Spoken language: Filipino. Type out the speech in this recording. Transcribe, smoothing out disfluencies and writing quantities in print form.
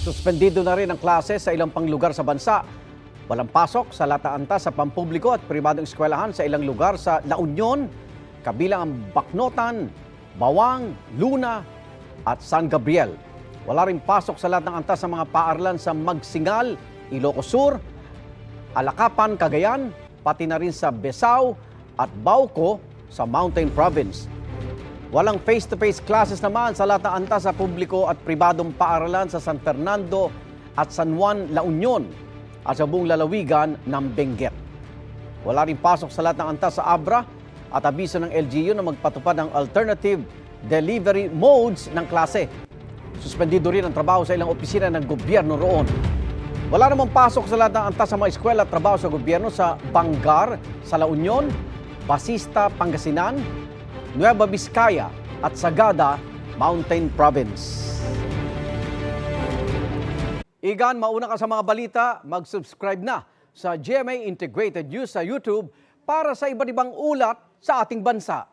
Suspendido na rin ang klase sa ilang panglugar sa bansa. Walang pasok sa lataanta sa pampubliko at pribadong eskwelahan sa ilang lugar sa La Union, kabilang ang Baknotan, Bawang, Luna at San Gabriel. Wala rin pasok sa lahat ng antas sa mga paaralan sa Magsingal, Ilocos Sur, Alakapan, Cagayan, pati na rin sa Besao at Bauco sa Mountain Province. Walang face-to-face classes naman sa lahat ng antas sa publiko at pribadong paaralan sa San Fernando at San Juan, La Union at sa buong lalawigan ng Benguet. Wala rin pasok sa lahat ng antas sa Abra at abiso ng LGU na magpatupad ng alternative delivery modes ng klase. Suspendido rin ang trabaho sa ilang opisina ng gobyerno roon. Wala namang pasok sa lahat ng antas sa mga eskwela at trabaho sa gobyerno sa Bangar, sa La Union, Basista, Pangasinan, Nueva Vizcaya at Sagada, Mountain Province. Igan, mauna ka sa mga balita, mag-subscribe na sa GMA Integrated News sa YouTube para sa iba't ibang ulat sa ating bansa.